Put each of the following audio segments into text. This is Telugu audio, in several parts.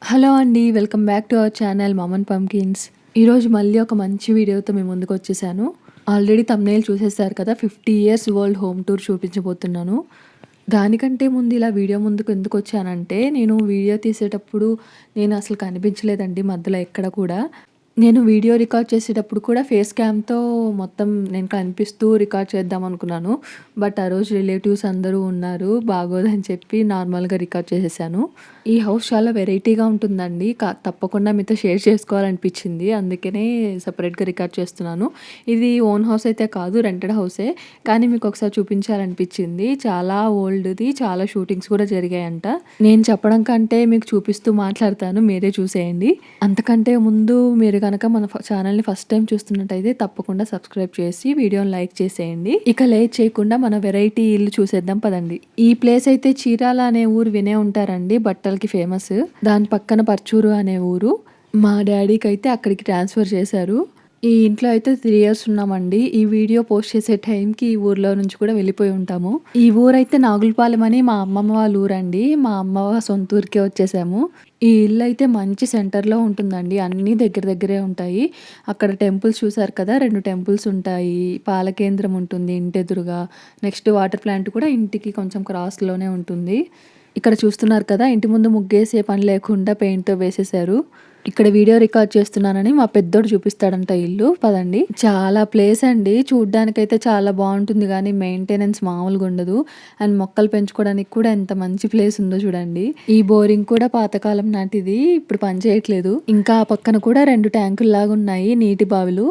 హలో అండి. Welcome back to our channel Mum and Pumpkins. ఈరోజు మళ్ళీ ఒక మంచి వీడియోతో మీ ముందుకు వచ్చేసాను. ఆల్రెడీ థంబ్‌నెయిల్ చూసేసారు కదా! 50 ఇయర్స్ వరల్డ్ హోమ్ టూర్ చూపించబోతున్నాను. దానికంటే ముందు ఇలా వీడియో ముందుకు ఎందుకొచ్చానంటే, నేను వీడియో తీసేటప్పుడు నేను అసలు కనిపించలేదండి మధ్యలో ఎక్కడ కూడా. నేను వీడియో రికార్డ్ చేసేటప్పుడు కూడా ఫేస్ క్యామ్‌తో మొత్తం నేను కనిపిస్తూ రికార్డ్ చేద్దాం అనుకున్నాను. బట్ ఆ రోజు రిలేటివ్స్ అందరూ ఉన్నారు. బాగోదని చెప్పి నార్మల్‌గా రికార్డ్ చేసేసాను. ఈ హౌస్ చాలా వెరైటీగా ఉంటుందండి. తప్పకుండా మీతో షేర్ చేసుకోవాలనిపించింది. అందుకనే సెపరేట్‌గా రికార్డ్ చేస్తున్నాను. ఇది ఓన్ హౌస్ అయితే కాదు, రెంటెడ్ హౌసే. కానీ మీకు ఒకసారి చూపించాలనిపించింది. చాలా ఓల్డ్‌ది, చాలా షూటింగ్స్ కూడా జరిగాయంట. నేను చెప్పడం కంటే మీకు చూపిస్తూ మాట్లాడతాను. మీరే చూసేయండి. అంతకంటే ముందు మీరు గనక మన ఛానల్‌ని ఫస్ట్ టైం చూస్తున్నట్టయితే తప్పకుండా సబ్స్క్రైబ్ చేసి వీడియోని లైక్ చేసేయండి. ఇక లేట్ చేయకుండా మన వెరైటీ ఇల్లు చూసేద్దాం పదండి. ఈ ప్లేస్ అయితే చీరాల అనే ఊరు వినే ఉంటారండి. బట్టలకి ఫేమస్. దాని పక్కన పర్చూరు అనే ఊరు. మా డ్యాడీకి అయితే అక్కడికి ట్రాన్స్ఫర్ చేశారు. ఈ ఇంట్లో అయితే 3 ఇయర్స్ ఉన్నామండి. ఈ వీడియో పోస్ట్ చేసే టైంకి ఈ ఊర్లో నుంచి కూడా వెళ్ళిపోయి ఉంటాము. ఈ ఊరైతే నాగులపాలెం అని మా అమ్మమ్మ వాళ్ళ ఊరండి. మా అమ్మ సొంత ఊరికే వచ్చేసాము. ఈ ఇల్లు అయితే మంచి సెంటర్‌లో ఉంటుందండి. అన్నీ దగ్గర దగ్గరే ఉంటాయి. అక్కడ టెంపుల్స్ చూసారు కదా! 2 టెంపుల్స్ ఉంటాయి. పాలకేంద్రం ఉంటుంది ఇంటెదురుగా. నెక్స్ట్ వాటర్ ప్లాంట్ కూడా ఇంటికి కొంచెం క్రాస్‌లోనే ఉంటుంది. ఇక్కడ చూస్తున్నారు కదా! ఇంటి ముందు ముగ్గేసే పని లేకుండా పెయింట్‌తో వేసేసారు. ఇక్కడ వీడియో రికార్డ్ చేస్తున్నానని మా పెద్దోడు చూపిస్తాడంట ఇల్లు. పదండి. చాలా ప్లేస్ అండి. చూడ్డానికైతే చాలా బావుంటుంది గానీ మెయింటెనెన్స్ మామూలుగా ఉండదు. అండ్ మొక్కలు పెంచుకోవడానికి కూడా ఎంత మంచి ప్లేస్ ఉందో చూడండి. ఈ బోరింగ్ కూడా పాతకాలం నాటిది. ఇప్పుడు పని చేయట్లేదు. ఇంకా ఆ పక్కన కూడా 2 ట్యాంకుల్లాగా ఉన్నాయి నీటి బావులు.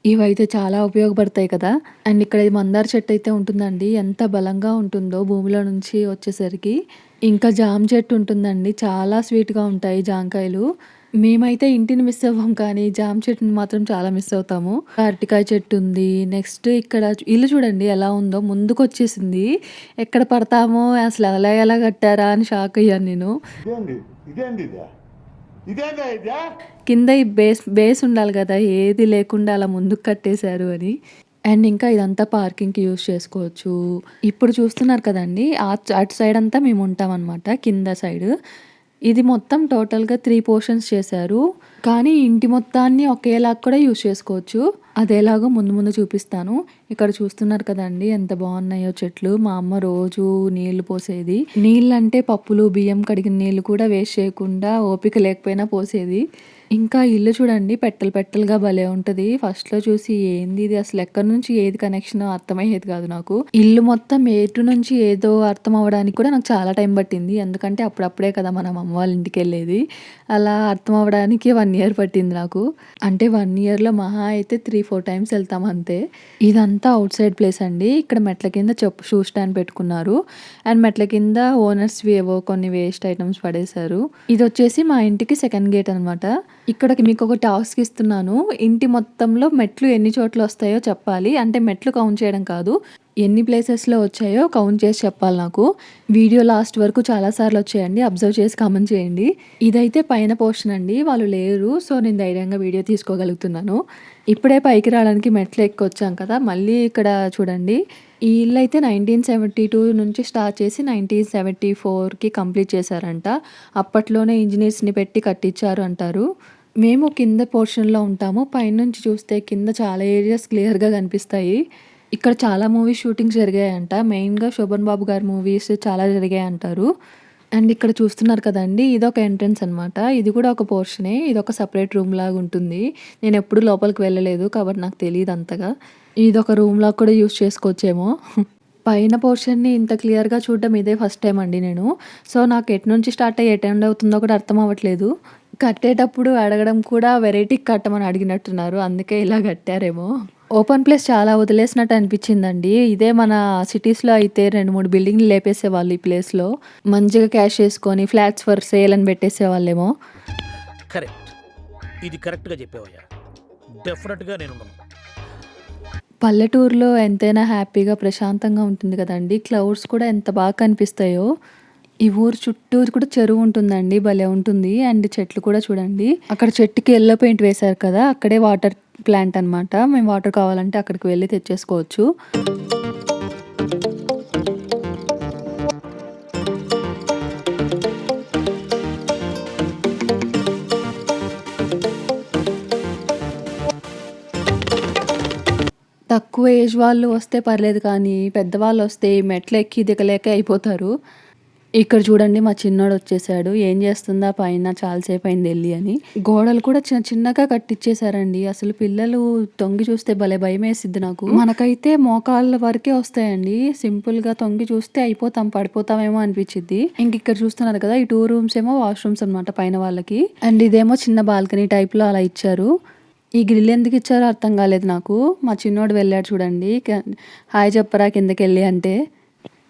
ఇవైతే చాలా ఉపయోగపడతాయి కదా! అండ్ ఇక్కడ ఈ మందార చెట్టు అయితే ఉంటుందండి. ఎంత బలంగా ఉంటుందో భూమిలో నుంచి వచ్చేసరికి. ఇంకా జామ చెట్టు ఉంటుందండి. చాలా స్వీట్‌గా ఉంటాయి జాంకాయలు. మేమైతే ఇంటిని మిస్ అవ్వం కానీ జామ చెట్టుని మాత్రం చాలా మిస్ అవుతాము. అరటికాయ చెట్టు ఉంది. నెక్స్ట్ ఇక్కడ ఇల్లు చూడండి ఎలా ఉందో ముందుకొచ్చేసింది. ఎక్కడ పడతామో అసలు ఎలా కట్టారా అని షాక్ అయ్యాను నేను. కింద ఈ బేస్ ఉండాలి కదా! ఏది లేకుండా అలా ముందుకు కట్టేశారు అని. అండ్ ఇంకా ఇదంతా పార్కింగ్‌కి యూజ్ చేసుకోవచ్చు. ఇప్పుడు చూస్తున్నారు కదండీ! అటు సైడ్ అంతా మేము ఉంటామనమాట కింద సైడ్. ఇది మొత్తం టోటల్‌గా 3 పోర్షన్స్ చేశారు. కానీ ఇంటి మొత్తాన్ని ఒకేలాగా కూడా యూజ్ చేసుకోవచ్చు. అదెలాగో ముందు ముందు చూపిస్తాను. ఇక్కడ చూస్తున్నారు కదండీ! ఎంత బాగున్నాయో చెట్లు. మా అమ్మ రోజు నీళ్లు పోసేది. నీళ్ళంటే పప్పులు, బియ్యం కడిగిన నీళ్ళు కూడా వేస్ట్ చేయకుండా ఓపిక లేకపోయినా పోసేది. ఇంకా ఇల్లు చూడండి పెట్టెలుగా భలే ఉంటది. ఫస్ట్‌లో చూసి ఏంది ఇది అసలు ఎక్కడి నుంచి ఏది కనెక్షనో అర్థమయ్యేది కాదు నాకు. ఇల్లు మొత్తం ఎటు నుంచి ఏదో అర్థం అవ్వడానికి కూడా నాకు చాలా టైం పట్టింది. ఎందుకంటే అప్పుడప్పుడే కదా మనం అమ్మ వాళ్ళ ఇంటికెళ్ళేది. అలా అర్థం అవ్వడానికి 1 ఇయర్ పట్టింది నాకు. అంటే 1 ఇయర్‌లో మహా అయితే 3, 4 టైమ్స్ వెళ్తాం అంతే. ఇదంతా ఔట్ సైడ్ ప్లేస్ అండి. ఇక్కడ మెట్ల కింద షూ స్టాండ్ పెట్టుకున్నారు. అండ్ మెట్ల కింద ఓనర్స్‌వి ఏవో కొన్ని వేస్ట్ ఐటెమ్స్ పడేశారు. ఇదొచ్చేసి మా ఇంటికి సెకండ్ గేట్ అనమాట. ఇక్కడికి మీకొక టాస్క్ ఇస్తున్నాను. ఇంటి మొత్తంలో మెట్లు ఎన్ని చోట్ల వస్తాయో చెప్పాలి. అంటే మెట్లు కౌంట్ చేయడం కాదు. ఎన్ని ప్లేసెస్‌లో వచ్చాయో కౌంట్ చేసి చెప్పాలి నాకు. వీడియో లాస్ట్ వరకు చాలా సార్లు వచ్చాయండి. అబ్జర్వ్ చేసి కామెంట్ చేయండి. ఇదైతే పైన పోర్షన్ అండి. వాళ్ళు లేరు. సో, నేను ధైర్యంగా వీడియో తీసుకోగలుగుతున్నాను. ఇప్పుడే పైకి రావడానికి మెట్లు ఎక్కొచ్చాం కదా! మళ్ళీ ఇక్కడ చూడండి. ఈ ఇల్లు అయితే 1972 నుంచి స్టార్ట్ చేసి 1974కి కంప్లీట్ చేశారంట. అప్పట్లోనే ఇంజినీర్స్‌ని పెట్టి కట్టించారు అంటారు. మేము కింద పోర్షన్‌లో ఉంటాము. పైనుంచి చూస్తే కింద చాలా ఏరియాస్ క్లియర్‌గా కనిపిస్తాయి. ఇక్కడ చాలా మూవీ షూటింగ్స్ జరిగాయంట. మెయిన్‌గా 'శోభన్ బాబు' గారి మూవీస్ చాలా జరిగాయంటారు. అండ్ ఇక్కడ చూస్తున్నారు కదండీ! ఇదొక ఎంట్రన్స్ అనమాట. ఇది కూడా ఒక పోర్షనే. ఇదొక సెపరేట్ రూమ్ లాగా ఉంటుంది. నేనెప్పుడు లోపలికి వెళ్ళలేదు కాబట్టి నాకు తెలీదు అంతగా. ఇదొక రూమ్‌లాగా కూడా యూజ్ చేసుకోవచ్చేమో. పైన పోర్షన్‌ని ఇంత క్లియర్‌గా చూడడం ఇదే ఫస్ట్ టైమ్ అండి నేను. సో, నాకు ఎటు నుంచి స్టార్ట్ అయ్యి ఎటు ఎండ్ అవుతుందో కూడా అర్థం అవ్వట్లేదు. కట్టేటప్పుడు అడగడం కూడా వెరైటీగా కట్టమని అడిగినట్టున్నారు. అందుకే ఇలా కట్టారేమో. ఓపెన్ ప్లేస్ చాలా వదిలేసినట్టు అనిపించిందండి. ఇదే మన సిటీస్‌లో అయితే 2, 3 బిల్డింగ్‌లు లేపేసేవాళ్ళు ఈ ప్లేస్‌లో. మంచిగా క్యాష్ చేసుకొని ఫ్లాట్స్ ఫర్ సేల్ అని పెట్టేసేవాళ్ళేమో. కరెక్ట్. ఇది కరెక్ట్‌గా చెప్పావయ్యా. డెఫినిట్‌గా నేనున్నాను. పల్లెటూరులో ఎంతైనా హ్యాపీగా, ప్రశాంతంగా ఉంటుంది కదండీ! క్లౌడ్స్ కూడా ఎంత బాగా కనిపిస్తాయో. ఈ ఊరు చుట్టూరు కూడా చెరువు ఉంటుందండి. భలే ఉంటుంది. అండ్ చెట్లు కూడా చూడండి. అక్కడ చెట్టుకి యెల్లో పెయింట్ వేశారు కదా! అక్కడే వాటర్ ప్లాంట్ అనమాట. మేము వాటర్ కావాలంటే అక్కడికి వెళ్లి తెచ్చేసుకోవచ్చు. తక్కువ ఏజ్ వాళ్ళు వస్తే పర్లేదు కానీ పెద్దవాళ్ళు వస్తే మెట్లు ఎక్కి దిగలేక అయిపోతారు. ఇక్కడ చూడండి మా చిన్నోడు వచ్చేసాడు. ఏం చేస్తుందా పైన చాలాసేపు అయింది వెళ్ళి అని. గోడలు కూడా చిన్నగా కట్టిచ్చేసారండి. అసలు పిల్లలు తొంగి చూస్తే భలే భయమేసిద్ది నాకు. మనకైతే మోకాళ్ళ వరకే వస్తాయండి. సింపుల్గా తొంగి చూస్తే అయిపోతాం, పడిపోతామేమో అనిపించిద్ది. ఇంక ఇక్కడ చూస్తున్నారు కదా, ఈ 2 రూమ్స్ ఏమో వాష్రూమ్స్ అనమాట పైన వాళ్ళకి. అండ్ ఇదేమో చిన్న బాల్కనీ టైప్ లో అలా ఇచ్చారు. ఈ గ్రిల్ ఎందుకు ఇచ్చారో అర్థం కాలేదు నాకు. మా చిన్నోడు వెళ్ళాడు చూడండి, హాయ్ చెప్పరా కిందకి వెళ్ళి అంటే.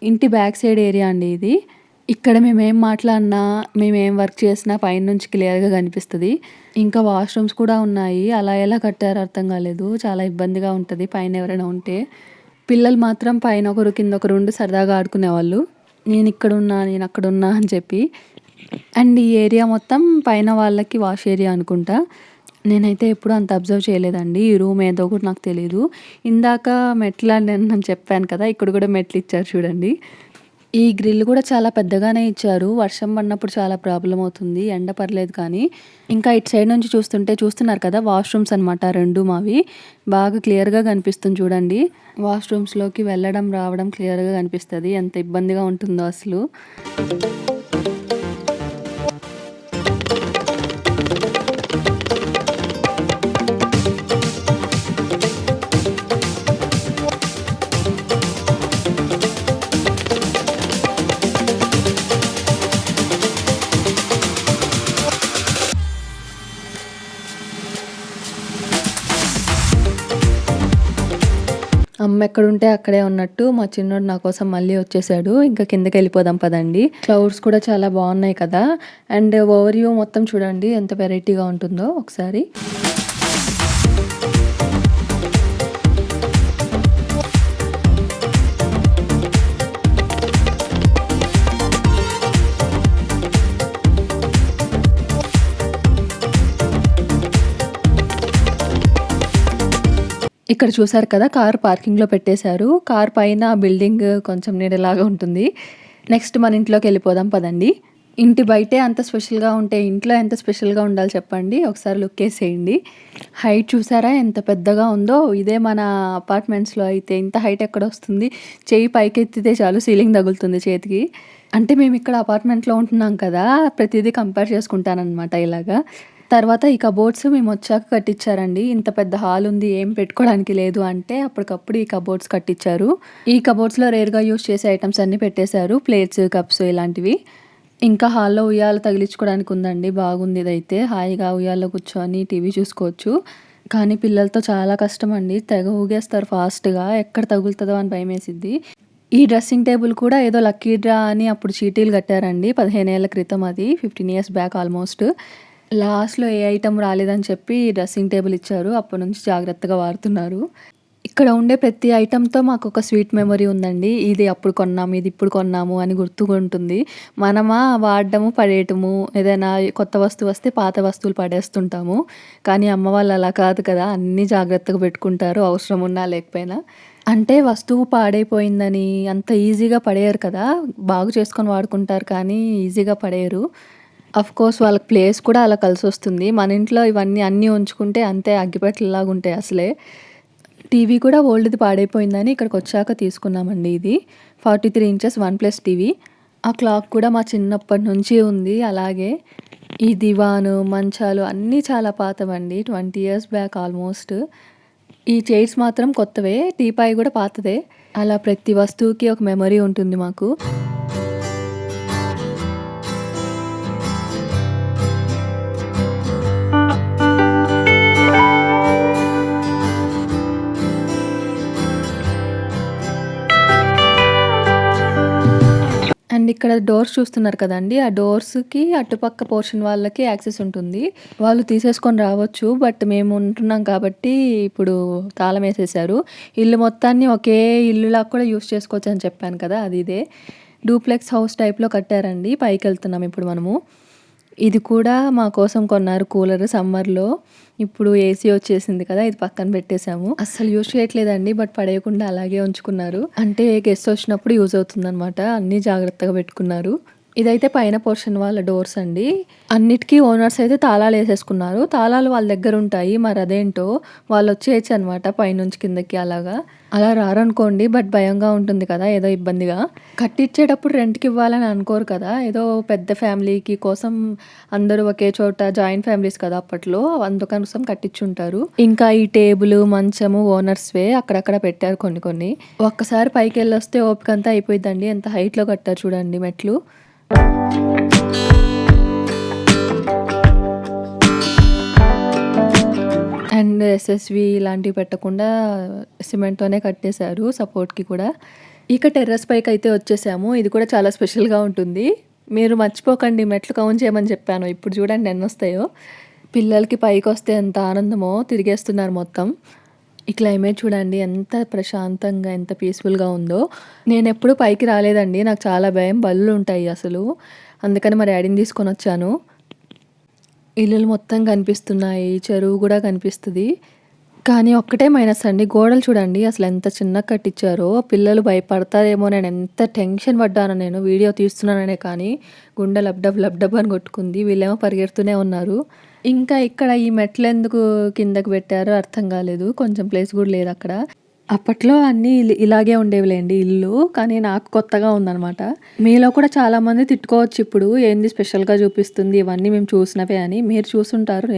ఇంటి బ్యాక్ సైడ్ ఏరియా అండి ఇది. ఇక్కడ మేమేం మాట్లాడినా, మేమేం వర్క్ చేసినా పైనుంచి క్లియర్‌గా కనిపిస్తది. ఇంకా వాష్‌రూమ్స్ కూడా ఉన్నాయి. అలా ఎలా కట్టారో అర్థం కాలేదు. చాలా ఇబ్బందిగా ఉంటది పైన ఎవరైనా ఉంటే. పిల్లలు మాత్రం పైన ఒకరు, కింద ఒకరు ఉండి సరదాగా ఆడుకునేవాళ్ళు. నేనిక్కడున్నా, నేనక్కడున్నా అని చెప్పి. అండ్ ఈ ఏరియా మొత్తం పైన వాళ్ళకి వాష్ ఏరియా అనుకుంటా. నేనైతే ఎప్పుడూ అంత అబ్జర్వ్ చేయలేదండి. ఈ రూమ్ ఏదో కూడా నాకు తెలీదు. ఇందాక నేను చెప్పాను కదా, ఇక్కడ కూడా మెట్లిచ్చారు చూడండి. ఈ గ్రిల్ కూడా చాలా పెద్దగానే ఇచ్చారు. వర్షం పడినప్పుడు చాలా ప్రాబ్లమ్ అవుతుంది. ఎండ పర్లేదు కానీ. ఇంకా ఇటు సైడ్ నుంచి చూస్తున్నారు కదా, వాష్‌రూమ్స్ అనమాట 2 మావి. బాగా క్లియర్‌గా కనిపిస్తుంది చూడండి. వాష్‌రూమ్స్‌లోకి వెళ్ళడం, రావడం క్లియర్‌గా కనిపిస్తది. ఎంత ఇబ్బందిగా ఉంటుందో అసలు. అమ్మ ఎక్కడుంటే అక్కడే ఉన్నట్టు మా చిన్నోడు నా కోసం మళ్ళీ వచ్చేసాడు. ఇంకా కిందకెళ్ళిపోదాం పదండి. క్లౌడ్స్ కూడా చాలా బాగున్నాయి కదా. అండ్ ఓవర్ వ్యూ మొత్తం చూడండి ఎంత వెరైటీగా ఉంటుందో ఒకసారి. ఇక్కడ చూసారు కదా, కార్ పార్కింగ్‌లో పెట్టేశారు. కార్ పైన బిల్డింగ్ కొంచెం నీడలాగా ఉంటుంది. నెక్స్ట్ మన ఇంట్లోకి వెళ్ళిపోదాం పదండి. ఇంటి బయటే అంత స్పెషల్‌గా ఉంటే ఇంట్లో ఎంత స్పెషల్‌గా ఉండాలి చెప్పండి. ఒకసారి లుక్ వేసేయండి. హైట్ చూసారా ఎంత పెద్దగా ఉందో. ఇదే మన అపార్ట్మెంట్స్‌లో అయితే ఇంత హైట్ ఎక్కడొస్తుంది. చెయ్యి పైకెత్తితే చాలు సీలింగ్ తగులుతుంది చేతికి. అంటే మేము ఇక్కడ అపార్ట్మెంట్‌లో ఉంటున్నాం కదా, ప్రతిదీ కంపేర్ చేసుకుంటానన్నమాట ఇలాగా. తర్వాత ఈ కబోర్డ్స్ మేమొచ్చాక కట్టిచ్చారండి. ఇంత పెద్ద హాల్ ఉంది, ఏం పెట్టుకోవడానికి లేదు అంటే అప్పటికప్పుడు ఈ కబోర్డ్స్ కట్టిచ్చారు. ఈ కబోర్డ్స్‌లో రేర్‌గా యూజ్ చేసే ఐటెమ్స్ అన్నీ పెట్టేశారు. ప్లేట్స్, కప్స్ ఇలాంటివి. ఇంకా హాల్‌లో ఉయ్యాల తగిలించుకోవడానికి ఉందండి. బాగుంది ఇదైతే. హాయిగా ఉయ్యాల్లో కూర్చొని టీవీ చూసుకోవచ్చు. కానీ పిల్లలతో చాలా కష్టమండి. తెగ ఊగేస్తారు ఫాస్ట్‌గా. ఎక్కడ తగులుతదో అని భయమేసిద్ది. ఈ డ్రెస్సింగ్ టేబుల్ కూడా ఏదో లక్కీ డ్రా అని అప్పుడు చీటీలు కట్టారండి. 15 ఏళ్ల క్రితం అది. 15 ఇయర్స్ బ్యాక్ ఆల్మోస్ట్. లాస్ట్‌లో ఏ ఐటెమ్ రాలేదని చెప్పి డ్రెస్సింగ్ టేబుల్ ఇచ్చారు. అప్పటినుంచి జాగ్రత్తగా వాడుతున్నారు. ఇక్కడ ఉండే ప్రతి ఐటెమ్‌తో మాకొక స్వీట్ మెమరీ ఉందండి. ఇది అప్పుడు కొన్నాము, ఇది ఇప్పుడు కొన్నాము అని గుర్తుకుంటుంది. మనమా వాడడము, పడేయటము, ఏదైనా కొత్త వస్తువు వస్తే పాత వస్తువులు పడేస్తుంటాము. కానీ అమ్మ వాళ్ళు అలా కాదు కదా, అన్నీ జాగ్రత్తగా పెట్టుకుంటారు అవసరం ఉన్నా లేకపోయినా. అంటే వస్తువు పాడైపోయిందని అంత ఈజీగా పడేయరు కదా, బాగు చేసుకొని వాడుకుంటారు కానీ ఈజీగా పడేయరు. ఆఫ్‌కోర్స్ వాళ్ళకి ప్లేస్ కూడా అలా కలిసొస్తుంది. మన ఇంట్లో ఇవన్నీ అన్నీ ఉంచుకుంటే అంతే అగ్గిపెట్టెల్లాగుంటాయి అసలే. టీవీ కూడా ఓల్డ్‌ది పాడైపోయిందని ఇక్కడికొచ్చాక తీసుకున్నామండి ఇది. 43 ఇంచెస్ 1+ టీవీ. ఆ క్లాక్ కూడా మా చిన్నప్పటి నుంచి ఉంది అలాగే. ఈ దివాను, మంచాలు అన్నీ చాలా పాతవండి. 20 ఇయర్స్ బ్యాక్ ఆల్మోస్ట్. ఈ చైర్స్ మాత్రం కొత్తవే. టీపాయ్ కూడా పాతదే. అలా ప్రతి వస్తువుకి ఒక మెమరీ ఉంటుంది మాకు. అండ్ ఇక్కడ డోర్స్ చూస్తున్నారు కదండీ, ఆ డోర్స్‌కి అటుపక్క పోర్షన్ వాళ్ళకి యాక్సెస్ ఉంటుంది. వాళ్ళు తీసేసుకొని రావచ్చు. బట్ మేము ఉంటున్నాం కాబట్టి ఇప్పుడు తాళం వేసేశారు. ఇల్లు మొత్తాన్ని ఒకే ఇల్లులాగా కూడా యూజ్ చేసుకోవచ్చు అని చెప్పాను కదా, అది ఇదే. డూప్లెక్స్ హౌస్ టైప్‌లో కట్టారండి. పైకెళ్తున్నాం ఇప్పుడు మనము. ఇది కూడా మా కోసం కొన్నారు కూలర్ సమ్మర్‌లో. ఇప్పుడు ఏసీ వచ్చేసింది కదా, ఇది పక్కన పెట్టేసాము. అస్సలు యూజ్ చేయట్లేదండి. బట్ పడేయకుండా అలాగే ఉంచుకున్నారు. అంటే గెస్ట్ వచ్చినప్పుడు యూజ్ అవుతుందనమాట. అన్నీ జాగ్రత్తగా పెట్టుకున్నారు. ఇదైతే పైన పోర్షన్ వాళ్ళ డోర్స్ అండి. అన్నిటికి ఓనర్స్ అయితే తాళాలు వేసేసుకున్నారు. తాళాలు వాళ్ళ దగ్గర ఉంటాయి. మరి అదేంటో వాళ్ళు వచ్చేయచ్చు అనమాట పైనుంచి కిందకి అలాగా. అలా రారనుకోండి, బట్ భయంగా ఉంటుంది కదా, ఏదో ఇబ్బందిగా. కట్టించేటప్పుడు రెంట్కి ఇవ్వాలని అనుకోరు కదా, ఏదో పెద్ద ఫ్యామిలీకి కోసం అందరూ ఒకే చోట జాయింట్ ఫ్యామిలీస్ కదా అప్పట్లో, అందుకోసం కట్టించుంటారు. ఇంకా ఈ టేబుల్ మంచము ఓనర్స్వే అక్కడక్కడ పెట్టారు కొన్ని కొన్ని. ఒక్కసారి పైకి వెళ్ళొస్తే ఓపిక అంతా అయిపోయిందండి. ఎంత హైట్లో కట్టారు చూడండి మెట్లు. అండ్ ఎస్ఎస్వి ఇలాంటివి పెట్టకుండా సిమెంట్తోనే కట్టేశారు సపోర్ట్కి కూడా. ఇక టెర్రస్ పైకి అయితే వచ్చేసాము. ఇది కూడా చాలా స్పెషల్గా ఉంటుంది. మీరు మర్చిపోకండి మెట్లు కౌంట్ చేయమని చెప్పాను. ఇప్పుడు చూడండి ఎన్ని వస్తాయో. పిల్లలకి పైకి వస్తే ఎంత ఆనందమో, తిరిగేస్తున్నారు మొత్తం. ఈ క్లైమేట్ చూడండి ఎంత ప్రశాంతంగా, ఎంత పీస్ఫుల్గా ఉందో. నేను ఎప్పుడు పైకి రాలేదండి, నాకు చాలా భయం, బళ్ళు ఉంటాయి అసలు. అందుకని మా డాడీని తీసుకొని వచ్చాను. ఇల్లులు మొత్తం కనిపిస్తున్నాయి, చెరువు కూడా కనిపిస్తుంది. కానీ ఒక్కటే మైనస్ అండి, గోడలు చూడండి అసలు ఎంత చిన్నగా కట్టించారో. పిల్లలు భయపడతారేమో, నేను ఎంత టెన్షన్ పడ్డానో. నేను వీడియో తీస్తున్నాననే కానీ గుండె లబ్డబ్ లబ్డబ్ అని కొట్టుకుంది. వీళ్ళేమో పరిగెడుతూనే ఉన్నారు. ఇంకా ఇక్కడ ఈ మెట్లు ఎందుకు కిందకి పెట్టారో అర్థం కాలేదు. కొంచెం ప్లేస్ కూడా లేదు అక్కడ. అప్పట్లో అన్నీ ఇలాగే ఉండేవిలేండి ఇల్లు, కానీ నాకు కొత్తగా ఉందనమాట. మీలో కూడా చాలామంది తిట్టుకోవచ్చు ఇప్పుడు, ఏంది స్పెషల్గా చూపిస్తుంది, ఇవన్నీ మేము చూసినవే అని. మీరు చూసుంటారు,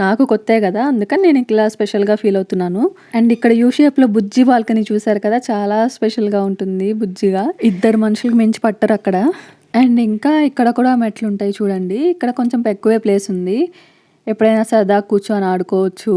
నాకు కొత్తే కదా, అందుకని నేను ఇలా స్పెషల్గా ఫీల్ అవుతున్నాను. అండ్ ఇక్కడ యూ షేప్లో బుజ్జి బాల్కనీ చూసారు కదా, చాలా స్పెషల్గా ఉంటుంది బుజ్జిగా. ఇద్దరు మనుషులకు మించి పట్టరు అక్కడ. అండ్ ఇంకా ఇక్కడ కూడా మెట్లు ఉంటాయి చూడండి. ఇక్కడ కొంచెం ఎక్కువే ప్లేస్ ఉంది, ఎప్పుడైనా సరదా కూర్చొని ఆడుకోవచ్చు.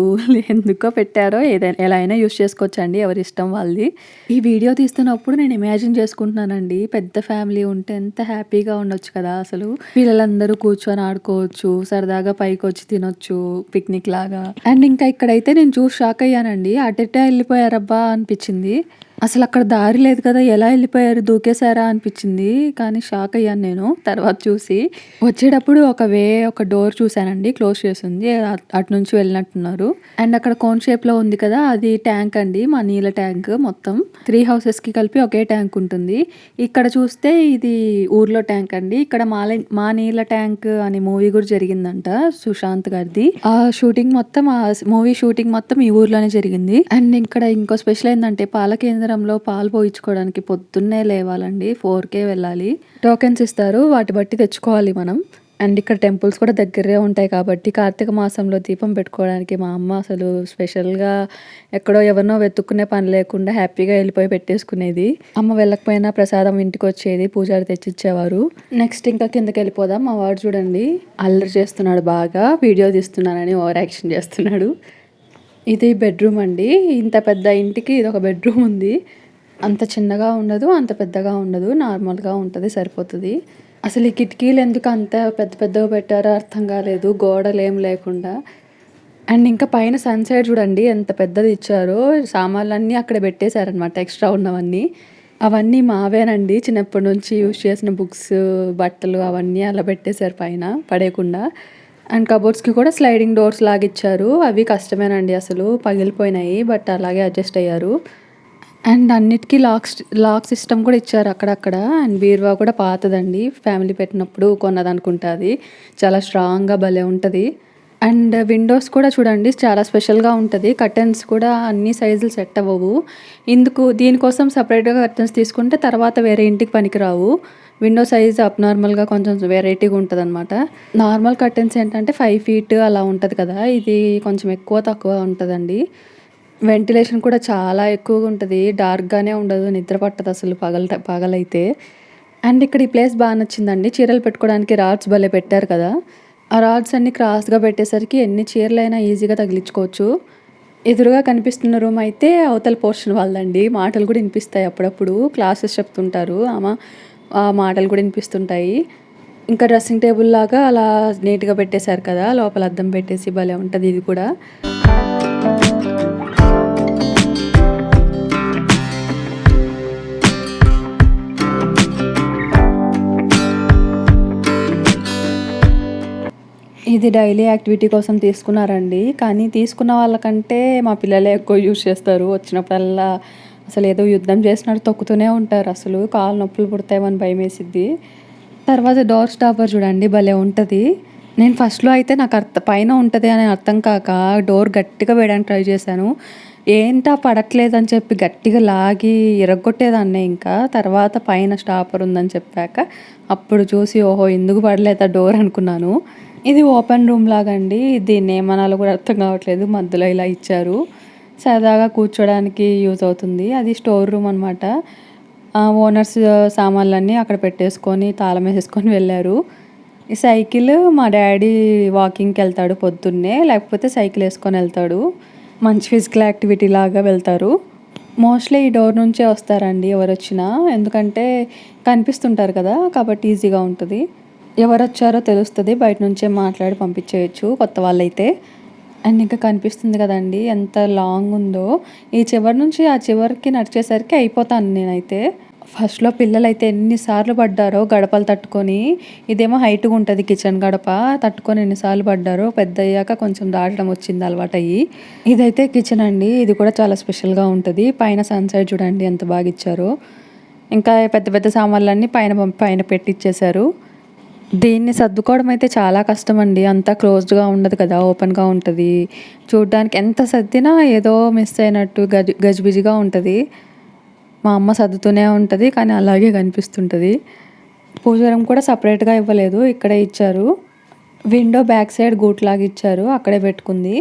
ఎందుకో పెట్టారో, ఏదైనా ఎలా అయినా యూస్ చేసుకోవచ్చు అండి, ఎవరి ఇష్టం వాళ్ళది. ఈ వీడియో తీస్తున్నప్పుడు నేను ఇమాజిన్ చేసుకుంటున్నానండి, పెద్ద ఫ్యామిలీ ఉంటే ఎంత హ్యాపీగా ఉండొచ్చు కదా అసలు. పిల్లలందరూ కూర్చొని ఆడుకోవచ్చు, సరదాగా పైకి వచ్చి తినొచ్చు పిక్నిక్ లాగా. అండ్ ఇంకా ఇక్కడైతే నేను చూసి షాక్ అయ్యానండి. అటెట్టే వెళ్ళిపోయారబ్బా అనిపించింది. అసలు అక్కడ దారి లేదు కదా, ఎలా వెళ్ళిపోయారు, దూకేశారా అనిపించింది. కానీ షాక్ అయ్యాను నేను తర్వాత చూసి. వచ్చేటప్పుడు ఒక డోర్ చూశానండి, క్లోజ్ చేసి ఉంది. అటు నుంచి వెళ్ళినట్టున్నారు. అండ్ అక్కడ కోన్ షేప్లో ఉంది కదా, అది ట్యాంక్ అండి, మా నీళ్ళ ట్యాంక్. మొత్తం 3 హౌసెస్కి కలిపి ఒకే ట్యాంక్ ఉంటుంది. ఇక్కడ చూస్తే ఇది ఊర్లో ట్యాంక్ అండి. ఇక్కడ మా నీళ్ళ ట్యాంక్ అనే మూవీ కూడా జరిగిందంట, సుశాంత్ గారిది. ఆ మూవీ షూటింగ్ మొత్తం ఈ ఊర్లోనే జరిగింది. అండ్ ఇక్కడ ఇంకో స్పెషల్ ఏంటంటే, పాల కేంద్రంలో పాలు పోయించుకోవడానికి పొద్దున్నే లేవాలండి, 4కే వెళ్ళాలి. టోకెన్స్ ఇస్తారు, వాటి బట్టి తెచ్చుకోవాలి మనం. అండ్ ఇక్కడ టెంపుల్స్ కూడా దగ్గరే ఉంటాయి కాబట్టి కార్తీక మాసంలో దీపం పెట్టుకోవడానికి మా అమ్మ అసలు స్పెషల్గా ఎక్కడో ఎవరినో వెతుక్కునే పని లేకుండా హ్యాపీగా వెళ్ళిపోయి పెట్టేసుకునేది. అమ్మ వెళ్ళకపోయినా ప్రసాదం ఇంటికి వచ్చేది, పూజారి తెచ్చిచ్చేవారు. నెక్స్ట్ ఇంకా కిందకి వెళ్ళిపోదాం. మా వాడు చూడండి అల్లరి చేస్తున్నాడు బాగా, వీడియో తీస్తున్నానని ఓవర్ యాక్షన్ చేస్తున్నాడు. ఇది బెడ్రూమ్ అండి. ఇంత పెద్ద ఇంటికి ఇది ఒక బెడ్రూమ్ ఉంది. అంత చిన్నగా ఉండదు, అంత పెద్దగా ఉండదు, నార్మల్గా ఉంటుంది, సరిపోతుంది. అసలు ఈ కిటికీలు ఎందుకు అంత పెద్దగా పెట్టారో అర్థం కాలేదు, గోడలు ఏం లేకుండా. అండ్ ఇంకా పైన సన్సైడ్ చూడండి ఎంత పెద్దది ఇచ్చారో. సామాన్లన్నీ అక్కడ పెట్టేశారనమాట, ఎక్స్ట్రా ఉన్నవన్నీ. అవన్నీ మావేనండి, చిన్నప్పటి నుంచి యూజ్ చేసిన బుక్స్, బట్టలు అవన్నీ అలా పెట్టేశారు పైన పడేయకుండా. అండ్ కబోర్డ్స్కి కూడా స్లైడింగ్ డోర్స్ లాగా ఇచ్చారు. అవి కష్టమేనండి, అసలు పగిలిపోయినాయి, బట్ అలాగే అడ్జస్ట్ అయ్యారు. అండ్ అన్నిటికీ లాక్ సిస్టమ్ కూడా ఇచ్చారు అక్కడక్కడ. అండ్ బీరువా కూడా పాతదండి, ఫ్యామిలీ పెట్టినప్పుడు కొన్నదనుకుంటా. అది చాలా స్ట్రాంగ్గా భలే ఉంటుంది. అండ్ విండోస్ కూడా చూడండి చాలా స్పెషల్గా ఉంటుంది. కర్టెన్స్ కూడా అన్ని సైజులు సెట్ అవ్వవు. దీనికోసం సపరేట్గా కర్టెన్స్ తీసుకుంటే తర్వాత వేరే ఇంటికి పనికిరావు. విండో సైజ్ అబ్నార్మల్గా కొంచెం వెరైటీగా ఉంటుంది అనమాట. నార్మల్ కర్టెన్స్ ఏంటంటే 5 ఫీట్ అలా ఉంటుంది కదా, ఇది కొంచెం తక్కువ ఉంటుందండి. వెంటిలేషన్ కూడా చాలా ఎక్కువగా ఉంటుంది, డార్క్గానే ఉండదు, నిద్ర పట్టదు అసలు పగలైతే. అండ్ ఇక్కడ ఈ ప్లేస్ బాగా నచ్చిందండి. చీరలు పెట్టుకోవడానికి రాడ్స్ భలే పెట్టారు కదా, ఆ రాడ్స్ అన్ని క్రాస్గా పెట్టేసరికి ఎన్ని చీరలైనా ఈజీగా తగిలించుకోవచ్చు. ఎదురుగా కనిపిస్తున్న రూమ్ అయితే అవతల పోర్షన్ వాళ్ళండి. మాటలు కూడా వినిపిస్తాయి అప్పుడప్పుడు, క్లాసెస్ చెప్తుంటారు ఆ మాటలు కూడా వినిపిస్తుంటాయి. ఇంకా డ్రెస్సింగ్ టేబుల్ లాగా అలా నీట్గా పెట్టేశారు కదా, లోపల అద్దం పెట్టేసి భలే ఉంటుంది ఇది కూడా. ఇది డైలీ యాక్టివిటీ కోసం తీసుకున్నారండి, కానీ తీసుకున్న వాళ్ళకంటే మా పిల్లలే ఎక్కువ యూజ్ చేస్తారు. వచ్చినప్పుడల్లా అసలు ఏదో యుద్ధం చేసినట్టు తొక్కుతూనే ఉంటారు, అసలు కాళ్ళు నొప్పులు పుడతాయని భయం వేసిద్ది. తర్వాత డోర్ స్టాపర్ చూడండి భలే ఉంటది. నేను ఫస్ట్‌లో అయితే నాకు పైన ఉంటది అని అర్థం కాక డోర్ గట్టిగా వేయడానికి ట్రై చేశాను. ఏంటా పడట్లేదని చెప్పి గట్టిగా లాగి ఇరగ్గొట్టేదాన్నే ఇంకా. తర్వాత పైన స్టాపర్ ఉందని చెప్పాక అప్పుడు చూసి ఓహో! ఎందుకు పడలేదా డోర్ అనుకున్నాను. ఇది ఓపెన్ రూమ్ లాగండి. దీన్నేమనాలో కూడా అర్థం కావట్లేదు. మధ్యలో ఇలా ఇచ్చారు. సరదాగా కూర్చోడానికి యూజ్ అవుతుంది. అది స్టోర్ రూమ్ అనమాట. ఓనర్స్ సామాన్లన్నీ అక్కడ పెట్టేసుకొని తాళం వేసేసుకొని వెళ్ళారు. ఈ సైకిల్ మా డ్యాడీ వాకింగ్‌కెళ్తాడు పొద్దున్నే. లేకపోతే సైకిల్ ఏసుకొని ఎళ్తాడు. మంచి ఫిజికల్ యాక్టివిటీ లాగా వెళ్తారు. మోస్ట్‌లీ ఈ డోర్ నుంచే వస్తారండి ఎవరొచ్చినా. ఎందుకంటే కనిపిస్తుంటారు కదా! కాబట్టి ఈజీగా ఉంటది. ఎవరొచ్చారో తెలుస్తది. బయట నుంచే మాట్లాడి పంపించేయొచ్చు కొత్త వాళ్ళైతే. అండ్ ఇంకా కనిపిస్తుంది కదండీ! ఎంత లాంగ్ ఉందో. ఈ చివరి నుంచి ఆ చివరికి నడిచేసరికి అయిపోతాను నేనైతే. ఫస్ట్‌లో పిల్లలైతే ఎన్ని సార్లు పడ్డారో గడపలు తట్టుకొని. ఇదేమో హైట్‌గా ఉంటది కిచెన్ గడప. తట్టుకొని ఎన్ని సార్లు పడ్డారో. పెద్దయ్యాక కొంచెం దాటడం వచ్చింది అలవాటయ్యి. ఇదైతే కిచెన్ అండి. ఇది కూడా చాలా స్పెషల్‌గా ఉంటది. పైన సన్‌సైడ్ చూడండి ఎంత బాగిచ్చారో. ఇంకా పెద్ద పెద్ద సామాన్లన్నీ పైన పెట్టిచ్చేశారు. దీన్ని సర్దుకోవడం అయితే చాలా కష్టమండి. అంతా క్లోజ్డ్‌గా ఉండదు కదా! ఓపెన్‌గా ఉంటది. చూడ్డానికి ఎంత సర్దినా ఏదో మిస్ అయినట్టు గజిబిజిగా ఉంటది. మా అమ్మ సర్దుతూనే ఉంటది. కానీ అలాగే కనిపిస్తుంటది. పూజ రూమ్ కూడా సెపరేట్‌గా ఇవ్వలేదు. ఇక్కడే ఇచ్చారు. విండో బ్యాక్ సైడ్ గూట్లాగా ఇచ్చారు. అక్కడే పెట్టుకుంది.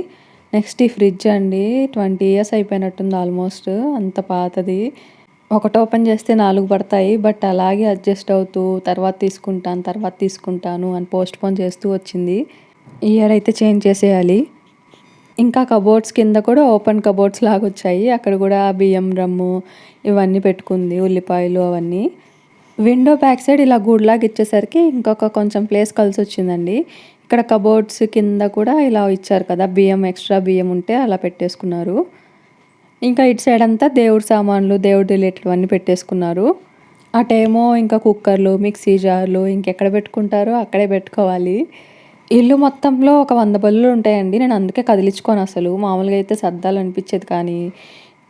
నెక్స్ట్ ఈ ఫ్రిడ్జ్ అండి. 20 ఇయర్స్ అయిపోయినట్టుంది ఆల్మోస్ట్. అంత పాతది. ఒకటి ఓపెన్ చేస్తే 4 పడతాయి. బట్ అలాగే అడ్జస్ట్ అవుతూ తర్వాత తీసుకుంటాను అని పోస్ట్‌పోన్ చేస్తూ వచ్చింది. ఈ ఇయర్ అయితే చేంజ్ చేసేయాలి. ఇంకా కబోర్డ్స్ కింద కూడా ఓపెన్ కబోర్డ్స్ లాగొచ్చాయి. అక్కడ కూడా బియ్యం డ్రమ్ము ఇవన్నీ పెట్టుకుంది. ఉల్లిపాయలు అవన్నీ. విండో బ్యాక్ సైడ్ ఇలా గూడులాగా ఇచ్చేసరికి ఇంకొక కొంచెం ప్లేస్ కలిసొచ్చిందండి. ఇక్కడ కబోర్డ్స్ కింద కూడా ఇలా ఇచ్చారు కదా! ఎక్స్‌ట్రా బియ్యం ఉంటే అలా పెట్టేసుకున్నారు. ఇంకా ఇటు సైడ్ అంతా దేవుడి సామాన్లు, దేవుడు రిలేటెడ్‌వన్నీ పెట్టేసుకున్నారు. అటేమో ఇంకా కుక్కర్లు, మిక్సీ జార్లు ఇంకెక్కడ పెట్టుకుంటారో అక్కడే పెట్టుకోవాలి. ఇల్లు మొత్తంలో ఒక 100 బల్లులు ఉంటాయండి. నేను అందుకే కదిలించుకోను అసలు. మామూలుగా అయితే సర్దాలనిపించేది కానీ,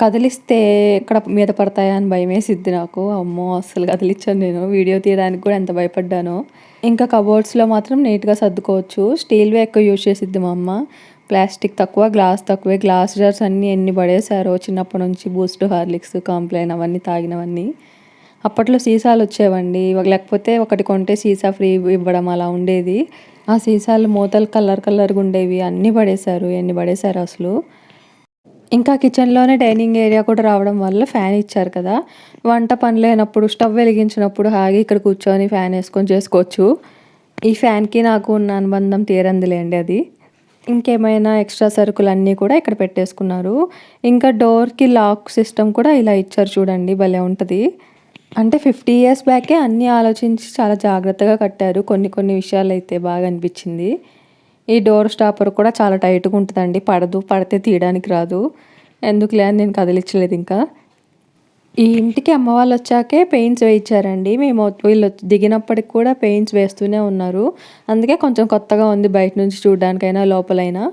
కదిలిస్తే ఎక్కడ మీద పడతాయా అని భయమేసిద్ది నాకు. అమ్మో! అస్సలు కదిలిచ్చను నేను. వీడియో తీయడానికి కూడా ఎంత భయపడ్డానో. ఇంకా కబోర్డ్స్‌లో మాత్రం నీట్‌గా సర్దుకోవచ్చు. స్టీల్‌వే ఎక్కువ యూజ్ చేసిద్ది మా అమ్మ. ప్లాస్టిక్ తక్కువ, గ్లాస్ తక్కువే. గ్లాస్ జార్స్ అన్నీ ఎన్ని పడేశారో చిన్నప్పటి నుంచి బూస్ట్, హార్లిక్స్, కాంప్లాన్ అవన్నీ తాగినవన్నీ. అప్పట్లో సీసాలొచ్చేవండి. లేకపోతే ఒకటి కొంటే సీసా ఫ్రీ ఇవ్వడం అలా ఉండేది. ఆ సీసాలు మూతలు కలర్‌గా ఉండేవి. అన్నీ పడేశారు. ఎన్ని పడేశారో అసలు. ఇంకా కిచెన్‌లోనే డైనింగ్ ఏరియా కూడా రావడం వల్ల ఫ్యాన్ ఇచ్చారు కదా! వంట పని లేనప్పుడు స్టవ్ వెలిగించినప్పుడు హాయిగా ఇక్కడ కూర్చొని ఫ్యాన్ ఏసుకొని చేసుకోవచ్చు. ఈ ఫ్యాన్‌కి నాకు ఉన్న అనుబంధం తీరందిలేండి అది. ఇంకేమైనా ఎక్స్‌ట్రా సరుకులన్నీ కూడా ఇక్కడ పెట్టేసుకున్నారు. ఇంకా డోర్‌కి లాక్ సిస్టమ్ కూడా ఇలా ఇచ్చారు చూడండి భలే ఉంటది. అంటే 50 ఇయర్స్ బ్యాకే అన్నీ ఆలోచించి చాలా జాగ్రత్తగా కట్టారు. కొన్ని విషయాలైతే బాగా అనిపించింది. ఈ డోర్ స్టాపర్ కూడా చాలా టైట్‌గా ఉంటదండి. పడదు. పడితే తీయడానికి రాదు. ఎందుకులే అని నేను కదిలిచ్చలేదు ఇంకా. ఈ ఇంటికి అమ్మ వాళ్ళొచ్చాకే పెయింట్స్ వేయించారండి. వీళ్ళు దిగినప్పటికి కూడా పెయింట్స్ వేస్తూనే ఉన్నారు. అందుకే కొంచెం కొత్తగా ఉంది బయట నుంచి చూడ్డానికైనా, లోపలైనా.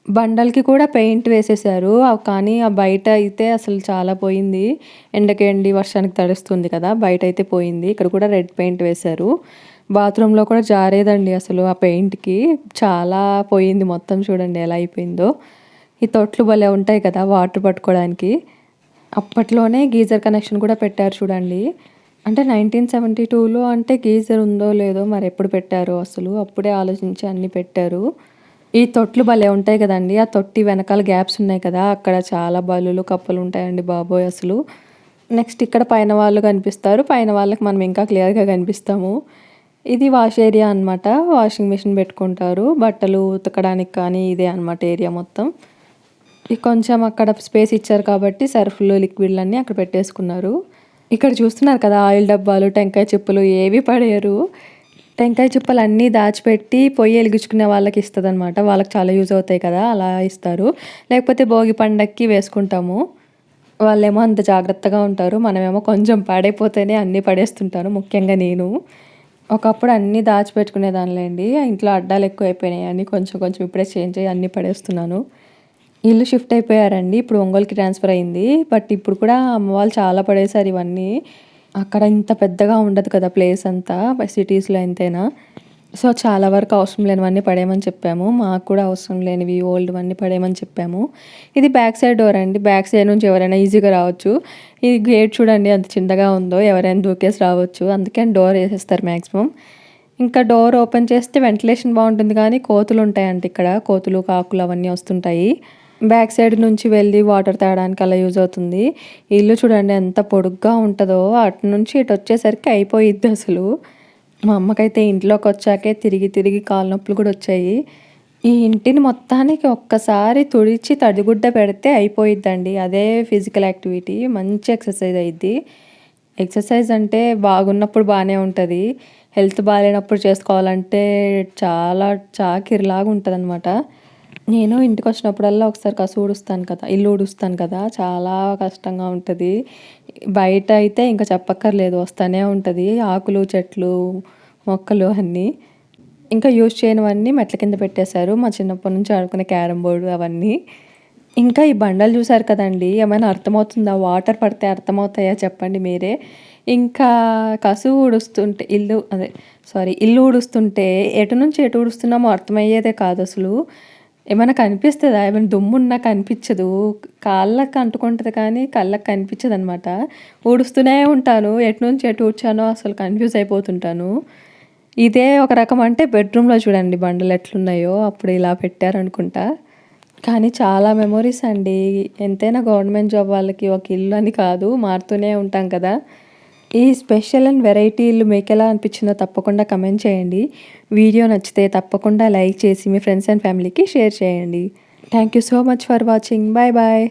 బండలకి కూడా పెయింట్ వేసేశారు. కానీ ఆ బయట అయితే అసలు చాలా పోయింది. ఎండకి ఎండి వర్షానికి తడుస్తుంది కదా! బయటైతే పోయింది. ఇక్కడ కూడా రెడ్ పెయింట్ వేశారు. బాత్రూంలో కూడా జారేదండి అసలు ఆ పెయింట్‌కి. చాలా పోయింది మొత్తం చూడండి ఎలా అయిపోయిందో. ఈ తొట్లు భలే ఉంటాయి కదా! వాటర్ పట్టుకోవడానికి. అప్పట్లోనే గీజర్ కనెక్షన్ కూడా పెట్టారు చూడండి. అంటే 1972లో అంటే గీజర్ ఉందో లేదో మరెప్పుడు పెట్టారో అసలు. అప్పుడే ఆలోచించి అన్నీ పెట్టారు. ఈ తొట్లు భలే ఉంటాయి కదండీ! ఆ తొట్టి వెనకాల గ్యాప్స్ ఉన్నాయి కదా! అక్కడ చాలా బల్లులు, కప్పలు ఉంటాయండి బాబోయ్ అసలు. నెక్స్ట్ ఇక్కడ పైన వాళ్ళు కనిపిస్తారు. పైన వాళ్ళకి మనం ఇంకా క్లియర్‌గా కనిపిస్తాము. ఇది వాష్ ఏరియా అనమాట. వాషింగ్ మిషన్ పెట్టుకుంటారు. బట్టలు ఉతకడానికి కానీ ఇదే అనమాట ఏరియా మొత్తం. కొంచెం అక్కడ స్పేస్ ఇచ్చారు కాబట్టి సర్ఫ్‌లు, లిక్విడ్‌లన్నీ అక్కడ పెట్టేసుకున్నారు. ఇక్కడ చూస్తున్నారు కదా! ఆయిల్ డబ్బాలు, టెంకాయ చిప్పలు ఏవి పడేయరు. టెంకాయ చిప్పలన్నీ దాచిపెట్టి పొయ్యి ఎలిగించుకునే వాళ్ళకి ఇస్తదనమాట. వాళ్ళకి చాలా యూజ్ అవుతాయి కదా! అలా ఇస్తారు. లేకపోతే భోగి పండక్కి వేసుకుంటాము. వాళ్ళేమో అంత జాగ్రత్తగా ఉంటారు. మనమేమో కొంచెం పాడైపోతేనే అన్నీ పడేస్తుంటాను. ముఖ్యంగా నేను. ఒకప్పుడు అన్నీ దాచిపెట్టుకునేదాన్నిలేండి. ఇంట్లో అడ్డాలు ఎక్కువైపోయినాయి. అన్నీ కొంచెం ఇప్పుడే చేంజ్ అయ్యి అన్నీ పడేస్తున్నాను. ఇల్లు షిఫ్ట్ అయిపోయారండి. ఇప్పుడు ఒంగోలుకి ట్రాన్స్‌ఫర్ అయింది. బట్ ఇప్పుడు కూడా అమ్మ వాళ్ళు చాలా పడేశారు ఇవన్నీ. అక్కడ ఇంత పెద్దగా ఉండదు కదా ప్లేస్ అంతా సిటీస్‌లో ఎంతైనా. సో, చాలా వరకు అవసరం లేనివన్నీ పడేయమని చెప్పాము. మాకు కూడా అవసరం లేనివి ఓల్డ్‌వన్నీ పడేయమని చెప్పాము. ఇది బ్యాక్ సైడ్ డోర్ అండి. బ్యాక్ సైడ్ నుంచి ఎవరైనా ఈజీగా రావచ్చు. ఈ గేట్ చూడండి ఎంత చిన్నగా ఉందో. ఎవరైనా దూకేసి రావచ్చు. అందుకని డోర్ ఏసేస్తారు మాక్సిమం. ఇంకా డోర్ ఓపెన్ చేస్తే వెంటిలేషన్ బావుంటుంది కానీ కోతులుంటాయంట ఇక్కడ. కోతులు, కాకులు అవన్నీ వస్తుంటాయి. బ్యాక్ సైడ్ నుంచి వెళ్ళి వాటర్ తాగడానికి అలా యూజ్ అవుతుంది. ఈ ఇల్లు చూడండి ఎంత పొడుగ్గా ఉంటదో. అటు నుంచి ఇటొచ్చేసరికి అయిపోయిద్ది అసలు. మా అమ్మకైతే ఇంట్లోకొచ్చాకే తిరిగి తిరిగి కాళ్ళు నొప్పులు కూడా వచ్చాయి. ఈ ఇంటిని మొత్తానికి ఒక్కసారి తుడిచి తడిగుడ్డ పెడితే అయిపోయిద్దండి. అదే ఫిజికల్ యాక్టివిటీ. మంచి ఎక్సర్సైజ్ అయిద్ది. ఎక్సర్సైజ్ అంటే బాగున్నప్పుడు బానే ఉంటది. హెల్త్ బాలేనప్పుడు చేసుకోవాలంటే చాలా చాకిరిలాగా ఉంటదనమాట. నేను ఇంటికొచ్చినప్పుడల్లా ఒకసారి కసు ఊడుస్తాను కదా! ఇల్లు ఊడుస్తాను కదా! చాలా కష్టంగా ఉంటది. బయట అయితే ఇంక చెప్పక్కర్లేదు వస్తానే ఉంటది. ఆకులు, చెట్లు, మొక్కలు అన్నీ. ఇంకా యూజ్ చేయనివన్నీ మెట్ల కింద పెట్టేశారు. మా చిన్నప్పటి నుంచి ఆడుకునే క్యారమ్ బోర్డు అవన్నీ. ఇంకా ఈ బండలు చూసారు కదండీ! ఏమైనా అర్థమవుతుందా? వాటర్ పడితే అర్థమవుతాయా చెప్పండి మీరే? ఇంకా కసువు ఊడుస్తుంటే ఇల్లు ఊడుస్తుంటే ఎటు నుంచి ఎటు ఊడుస్తున్నామో అర్థమయ్యేదే కాదసలు. ఏమైనా కనిపిస్తదా? ఏమైనా దుమ్మున్నా కనిపిచ్చదు. కాళ్ళకి అంటుకుంటది కానీ కళ్ళకి కనిపిచ్చదనమాట. ఊడుస్తూనే ఉంటాను. ఎటు నుంచి ఎటు ఊడ్చానో అసలు కన్‌ఫ్యూజ్ అయిపోతుంటాను. ఇదే ఒక రకం అంటే బెడ్‌రూమ్‌లో చూడండి బండలు ఎట్లున్నాయో అప్పుడు ఇలా పెట్టారనుకుంటా. కానీ చాలా మెమోరీస్ అండి. ఎంతైనా గవర్నమెంట్ జాబ్ వాళ్ళకి ఒక ఇల్లు అని కాదు మారుతూనే ఉంటాం కదా! ఈ స్పెషల్ అండ్ వెరైటీ ఇల్లు మీకెలా అనిపించిందో తప్పకుండా కమెంట్ చేయండి. వీడియో నచ్చితే తప్పకుండా లైక్ చేసి మీ ఫ్రెండ్స్ అండ్ ఫ్యామిలీకి షేర్ చేయండి. Thank you so much for watching. Bye bye.